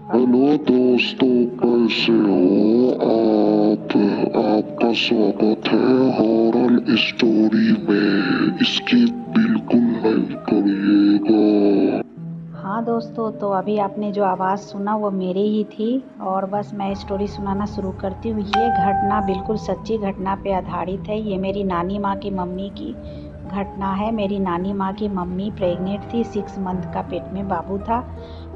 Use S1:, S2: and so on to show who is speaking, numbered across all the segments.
S1: Hello दोस्तों, कैसे हो आप? आपका स्वागत है हॉरर स्टोरी में। स्किप बिल्कुल नहीं करिएगा।
S2: हाँ दोस्तों, तो अभी आपने जो आवाज़ सुना वो मेरी ही थी। और बस मैं स्टोरी सुनाना शुरू करती हूँ। ये घटना बिल्कुल सच्ची घटना पे आधारित है। ये मेरी नानी माँ की मम्मी की घटना है। मेरी नानी माँ की मम्मी प्रेग्नेंट थी, 6 मंथ का पेट में बाबू था।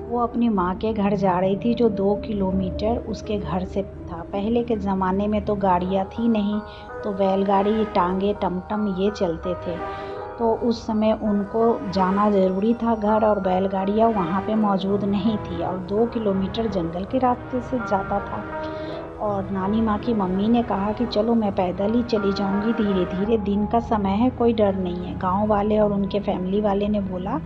S2: वो अपनी माँ के घर जा रही थी जो 2 किलोमीटर उसके घर से था। पहले के ज़माने में तो गाड़ियाँ थी नहीं, तो बैलगाड़ी, टांगे, टमटम ये चलते थे। तो उस समय उनको जाना ज़रूरी था घर, और बैलगाड़ियाँ वहाँ पे मौजूद नहीं थी, और 2 किलोमीटर जंगल के रास्ते से जाता था। और नानी माँ की मम्मी ने कहा कि चलो मैं पैदल ही चली जाऊँगी, धीरे धीरे, दिन का समय है, कोई डर नहीं है। गाँव वाले और उनके फैमिली वाले ने बोला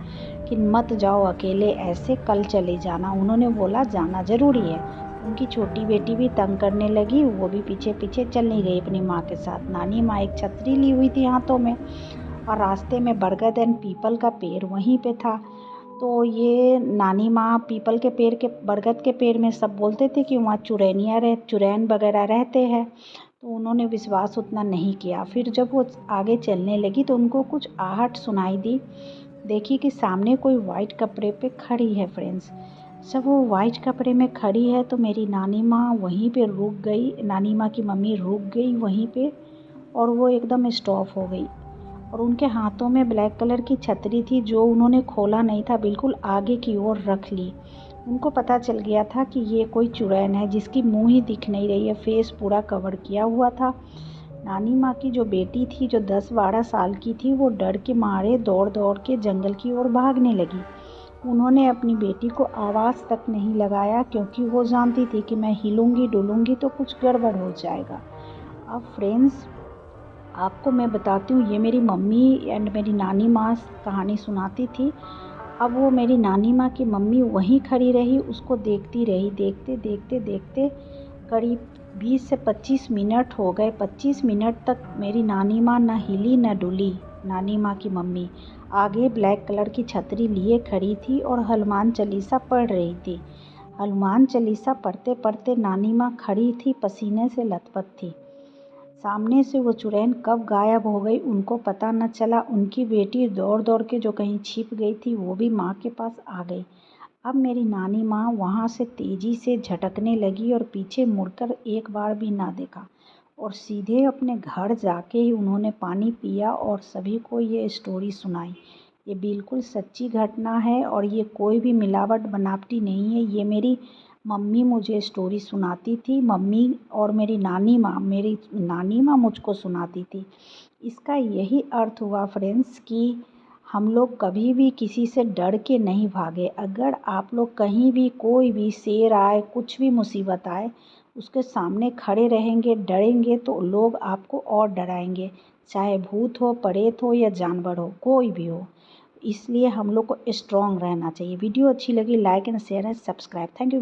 S2: कि मत जाओ अकेले ऐसे, कल चले जाना। उन्होंने बोला जाना ज़रूरी है। उनकी छोटी बेटी भी तंग करने लगी, वो भी पीछे पीछे चलने गई अपनी माँ के साथ। नानी माँ एक छतरी ली हुई थी हाथों में, और रास्ते में बरगद एंड पीपल का पेड़ वहीं पे था। तो ये नानी माँ पीपल के पेड़ के, बरगद के पेड़ में सब बोलते थे कि वहाँ चुड़ैन वगैरह रहते हैं। तो उन्होंने विश्वास उतना नहीं किया। फिर जब वो आगे चलने लगी तो उनको कुछ आहट सुनाई दी। देखी कि सामने कोई वाइट कपड़े पे खड़ी है फ्रेंड्स। जब वो वाइट कपड़े में खड़ी है तो मेरी नानी माँ वहीं पे रुक गई, नानी माँ की मम्मी रुक गई वहीं पे, और वो एकदम स्टॉप हो गई। और उनके हाथों में ब्लैक कलर की छतरी थी जो उन्होंने खोला नहीं था, बिल्कुल आगे की ओर रख ली। उनको पता चल गया था कि ये कोई चुड़ैल है जिसकी मुंह ही दिख नहीं रही है, फेस पूरा कवर किया हुआ था। नानी माँ की जो बेटी थी जो 10-12 साल की थी, वो डर के मारे दौड़ दौड़ के जंगल की ओर भागने लगी। उन्होंने अपनी बेटी को आवाज़ तक नहीं लगाया, क्योंकि वो जानती थी कि मैं हिलूंगी डुलूंगी तो कुछ गड़बड़ हो जाएगा। अब फ्रेंड्स, आपको मैं बताती हूँ, ये मेरी मम्मी एंड मेरी नानी माँ कहानी सुनाती थी। अब वो मेरी नानी माँ की मम्मी वहीं खड़ी रही, उसको देखती रही। देखते देखते देखते करीब 20 से 25 मिनट हो गए। 25 मिनट तक मेरी नानी माँ न हिली न डुली। नानी माँ की मम्मी आगे ब्लैक कलर की छतरी लिए खड़ी थी और हनुमान चालीसा पढ़ रही थी। हनुमान चालीसा पढ़ते पढ़ते नानी माँ खड़ी थी, पसीने से लथपथ थी। सामने से वो चुड़ैल कब गायब हो गई उनको पता न चला। उनकी बेटी दौड़ दौड़ के जो कहीं छिप गई थी वो भी माँ के पास आ गई। अब मेरी नानी माँ वहाँ से तेज़ी से झटकने लगी और पीछे मुड़कर एक बार भी ना देखा, और सीधे अपने घर जाके ही उन्होंने पानी पिया और सभी को ये स्टोरी सुनाई। ये बिल्कुल सच्ची घटना है और ये कोई भी मिलावट बनावटी नहीं है। ये मेरी मम्मी मुझे स्टोरी सुनाती थी। मम्मी और मेरी नानी माँ मुझको सुनाती थी। इसका यही अर्थ हुआ फ्रेंड्स कि हम लोग कभी भी किसी से डर के नहीं भागे। अगर आप लोग कहीं भी, कोई भी शेर आए, कुछ भी मुसीबत आए, उसके सामने खड़े रहेंगे, डरेंगे, तो लोग आपको और डराएंगे। चाहे भूत हो, प्रेत हो या जानवर हो, कोई भी हो। इसलिए हम लोग को स्ट्रॉन्ग रहना चाहिए। वीडियो अच्छी लगी, like and share and subscribe. Thank you.